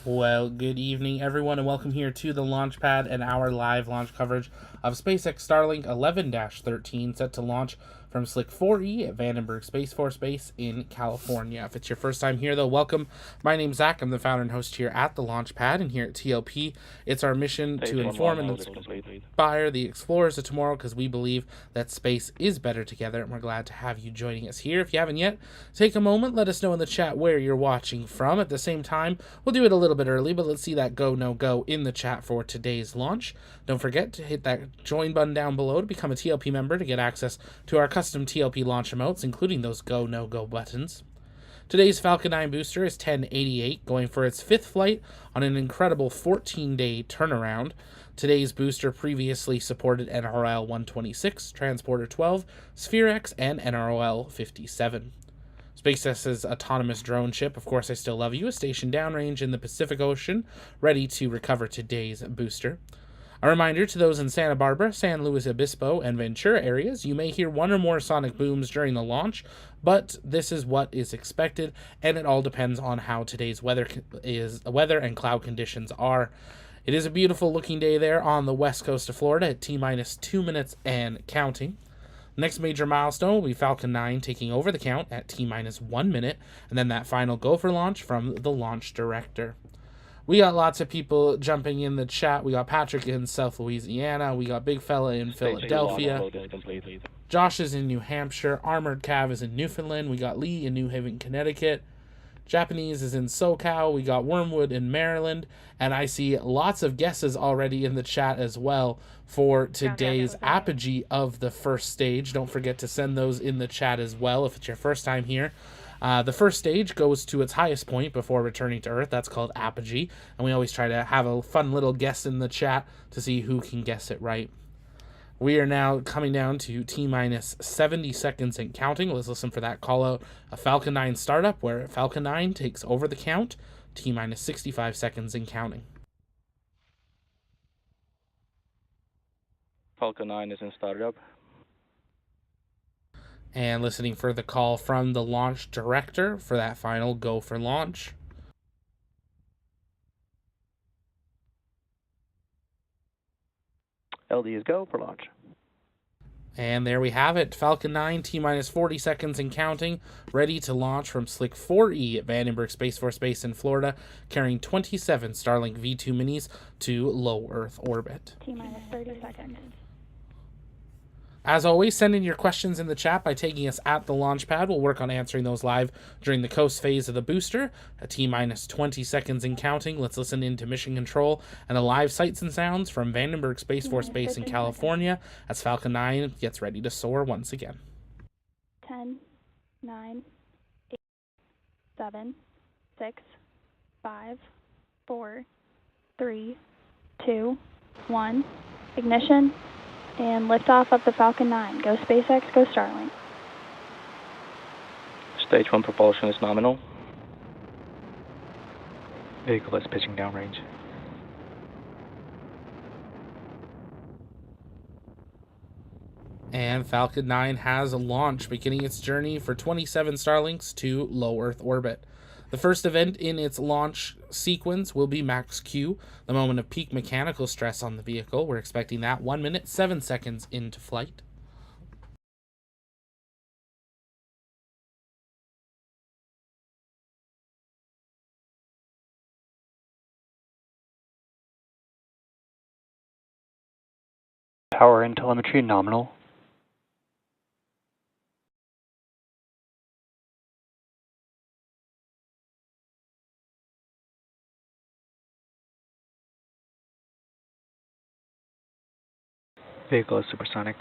Well, good evening, everyone, and welcome here to the launch pad and our live launch coverage of SpaceX Starlink 11-13, set to launch from Slick 4E at Vandenberg Space Force Base in California. If it's your first time here, though, welcome. My name's Zach. I'm the founder and host here at the launch pad, and here at TLP, it's our mission to inform and inspire the explorers of tomorrow, because we believe that space is better together, and we're glad to have you joining us here. If you haven't yet, take a moment, let us know in the chat where you're watching from. At the same time, we'll do it a little bit early, but let's see that go, no go in the chat for today's launch. Don't forget to hit that join button down below to become a TLP member to get access to our custom TLP launch emotes, including those go, no go buttons. Today's Falcon 9 booster is 1088, going for its 5th flight on an incredible 14-day turnaround. Today's booster previously supported NROL 126, Transporter 12, Sphere X, and NROL 57. SpaceX's autonomous drone ship, Of Course I Still Love You, is stationed downrange in the Pacific Ocean, ready to recover today's booster. A reminder to those in Santa Barbara, San Luis Obispo, and Ventura areas, you may hear one or more sonic booms during the launch, but this is what is expected, and it all depends on how today's weather and cloud conditions are. It is a beautiful looking day there on the west coast of Florida at T-minus 2 minutes and counting. Next major milestone will be Falcon 9 taking over the count at T-minus 1 minute, and then that final go for launch from the launch director. We got lots of people jumping in the chat. We got Patrick in South Louisiana. We got Big Fella in Philadelphia. Josh is in New Hampshire. Armored Cav is in Newfoundland. We got Lee in New Haven, Connecticut. Japanese is in SoCal. We got Wormwood in Maryland. And I see lots of guesses already in the chat as well for today's apogee of the first stage. Don't forget to send those in the chat as well if it's your first time here. The first stage goes to its highest point before returning to Earth. That's called apogee. And we always try to have a fun little guess in the chat to see who can guess it right. We are now coming down to T-minus 70 seconds and counting. Let's listen for that call out. A Falcon 9 startup where Falcon 9 takes over the count. T-minus 65 seconds and counting. Falcon 9 is in startup. And listening for the call from the launch director for that final go for launch. LD is go for launch. And there we have it. Falcon 9, T-minus 40 seconds and counting, ready to launch from Slick 4E at Vandenberg Space Force Base in Florida, carrying 27 Starlink V2 minis to low Earth orbit. T-minus 30 seconds. As always, send in your questions in the chat by taking us at the launch pad. We'll work on answering those live during the coast phase of the booster. At T-minus 20 seconds and counting, let's listen into mission control and the live sights and sounds from Vandenberg Space Force Base in California as Falcon 9 gets ready to soar once again. 10, 9, 8, 7, 6, 5, 4, 3, 2, 1. Ignition. And liftoff of the Falcon 9. Go SpaceX, go Starlink. Stage 1 propulsion is nominal. Vehicle is pitching downrange. And Falcon 9 has launched, beginning its journey for 27 Starlinks to low Earth orbit. The first event in its launch sequence will be Max Q, the moment of peak mechanical stress on the vehicle. We're expecting that 1 minute, 7 seconds into flight. Power and telemetry nominal. Vehicle is supersonic.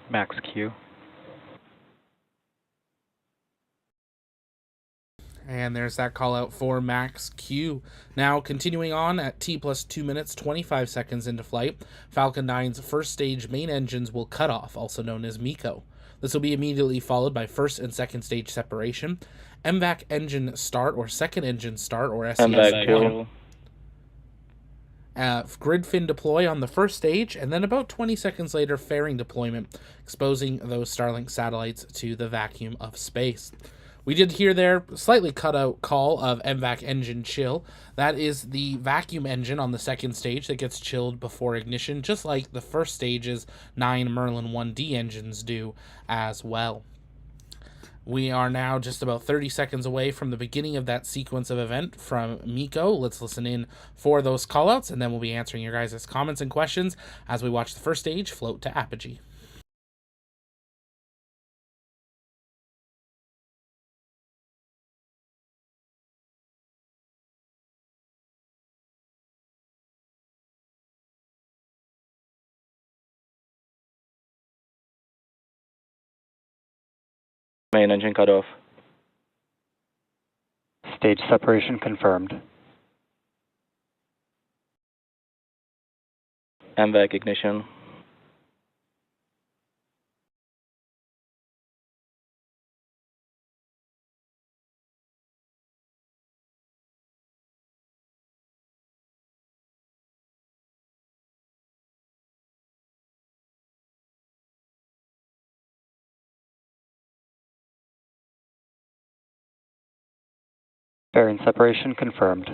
Max Q. And there's that call out for Max Q. Now, continuing on at T-plus 2 minutes, 25 seconds into flight, Falcon 9's first stage main engines will cut off, also known as MECO. This will be immediately followed by first and second stage separation, MVAC engine start or second engine start or SES1. grid fin deploy on the first stage, and then about 20 seconds later, fairing deployment, exposing those Starlink satellites to the vacuum of space. We did hear there slightly cut out call of MVAC engine chill. That is the vacuum engine on the second stage that gets chilled before ignition, just like the first stage's 9 Merlin 1D engines do as well. We are now just about 30 seconds away from the beginning of that sequence of event from Miko. Let's listen in for those callouts, and then we'll be answering your guys' comments and questions as we watch the first stage float to apogee. Main engine cut off. Stage separation confirmed. MVAC ignition. Fairing separation confirmed.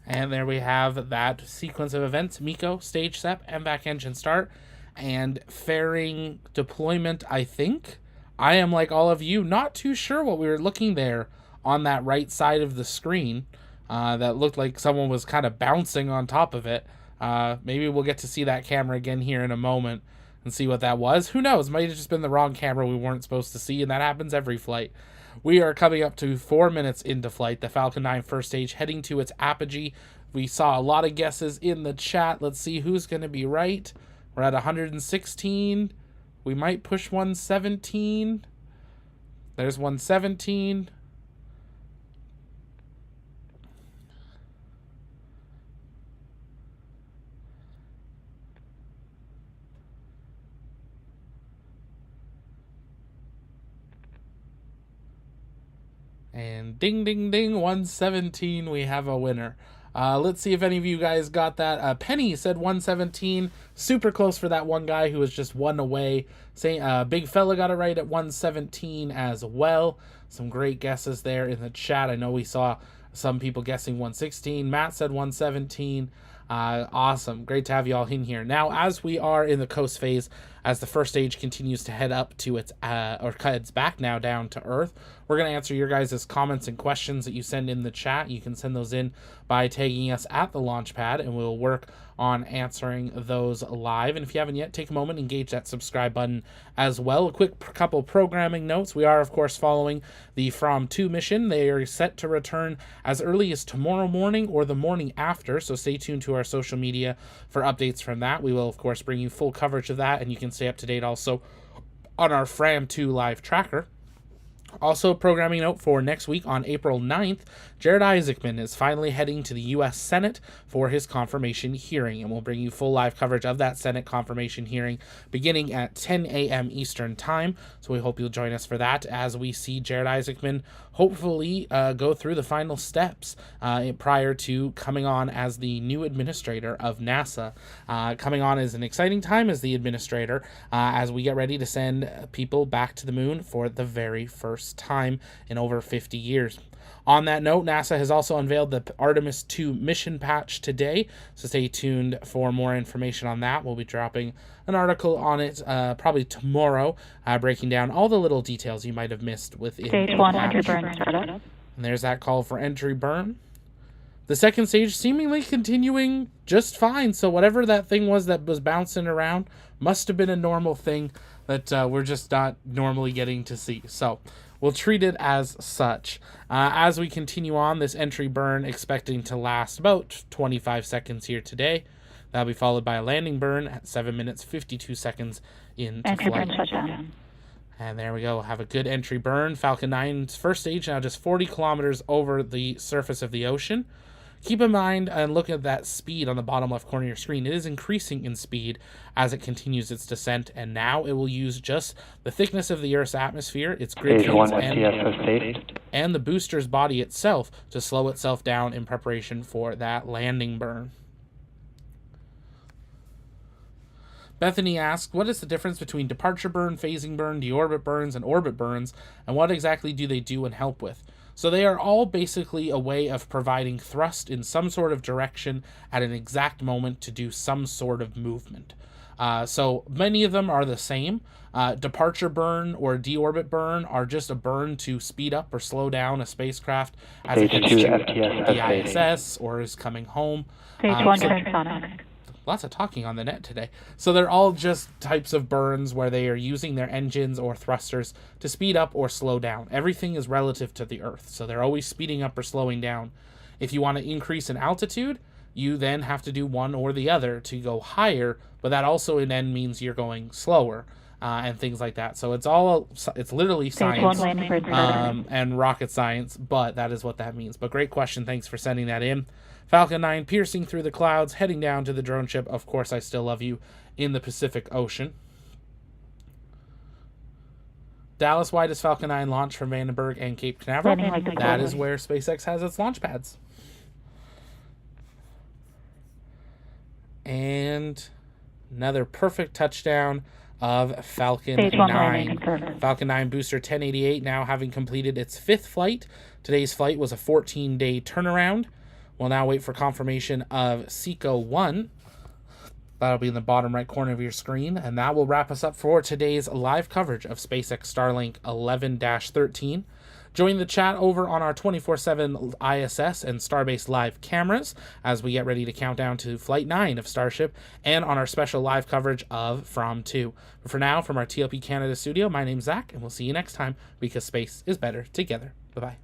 And there we have that sequence of events. Miko, stage sep, MVAC engine start, and fairing deployment, I think. I am, like all of you, not too sure what we were looking there on that right side of the screen. That looked like someone was kind of bouncing on top of it. Maybe we'll get to see that camera again here in a moment and see what that was. Who knows? Might have just been the wrong camera we weren't supposed to see, and that happens every flight. We are coming up to 4 minutes into flight. The Falcon 9 first stage heading to its apogee. We saw a lot of guesses in the chat. Let's see who's going to be right. We're at 116. We might push 117. There's 117. And ding, ding, ding, 117, we have a winner. Let's see if any of you guys got that. Penny said 117, super close for that one guy who was just one away. Big Fella got it right at 117 as well. Some great guesses there in the chat. I know we saw some people guessing 116. Matt said 117. Awesome. Great to have you all in here. Now, as we are in the coast phase, as the first stage continues to head up to its, or heads back now down to Earth, we're going to answer your guys' comments and questions that you send in the chat. You can send those in by tagging us at the launch pad, and we'll work on answering those live. And if you haven't yet, take a moment, engage that subscribe button as well. A quick couple programming notes. We are, of course, following the From 2 mission. They are set to return as early as tomorrow morning or the morning after, so stay tuned to our social media for updates from that. We will, of course, bring you full coverage of that, and you can stay up to date also on our Fram 2 live tracker. Also, programming note for next week on April 9th, Jared Isaacman is finally heading to the U.S. Senate for his confirmation hearing, and we'll bring you full live coverage of that Senate confirmation hearing beginning at 10 a.m. Eastern Time, so we hope you'll join us for that as we see Jared Isaacman hopefully go through the final steps prior to coming on as the new administrator of NASA. Coming on is an exciting time as the administrator as we get ready to send people back to the moon for the very first time in over 50 years. On that note, NASA has also unveiled the Artemis 2 mission patch today, so stay tuned for more information on that. We'll be dropping an article on it probably tomorrow, breaking down all the little details you might have missed within Stage 1 entry burn startup. And there's that call for entry burn. The second stage seemingly continuing just fine, so whatever that thing was that was bouncing around must have been a normal thing that we're just not normally getting to see. So we'll treat it as such. As we continue on, this entry burn expecting to last about 25 seconds here today. That'll be followed by a landing burn at 7 minutes 52 seconds into Entry flight. burn shutdown. And there we go. Have a good entry burn. Falcon 9's first stage now just 40 kilometers over the surface of the ocean. Keep in mind and look at that speed on the bottom left corner of your screen. It is increasing in speed as it continues its descent, and now it will use just the thickness of the Earth's atmosphere, its grid Stage 1 fields, STS phased. and the booster's body itself to slow itself down in preparation for that landing burn. Bethany asks, what is the difference between departure burn, phasing burn, deorbit burns, and orbit burns, and what exactly do they do and help with? So they are all basically a way of providing thrust in some sort of direction at an exact moment to do some sort of movement. So many of them are the same. Departure burn or deorbit burn are just a burn to speed up or slow down a spacecraft as it Stage heads 2 to FTS the phased. ISS or is coming home. Stage 1 so- transonic. Lots of talking on the net today. So they're all just types of burns where they are using their engines or thrusters to speed up or slow down. Everything is relative to the Earth, so they're always speeding up or slowing down. If you want to increase in altitude, you then have to do one or the other to go higher, but that also in end means you're going slower and things like that. So it's literally Stage 1 science landing burn started. and rocket science, but that is what that means. But great question. Thanks for sending that in. Falcon 9 piercing through the clouds, heading down to the drone ship. Of course, I still love you in the Pacific Ocean. Dallas, why does Falcon 9 launch from Vandenberg and Cape Canaveral? Landing like the That Gold. is where SpaceX has its launch pads. And another perfect touchdown of Falcon Stage 1 landing 9. confirmed. Falcon 9 booster 1088 now having completed its 5th flight. Today's flight was a 14-day turnaround. We'll now wait for confirmation of SECO 1. That'll be in the bottom right corner of your screen, and that will wrap us up for today's live coverage of SpaceX Starlink 11-13. Join the chat over on our 24/7 ISS and Starbase live cameras as we get ready to count down to Flight 9 of Starship, and on our special live coverage of From 2. But for now, from our TLP Canada studio, my name's Zach, and we'll see you next time because space is better together. Bye-bye.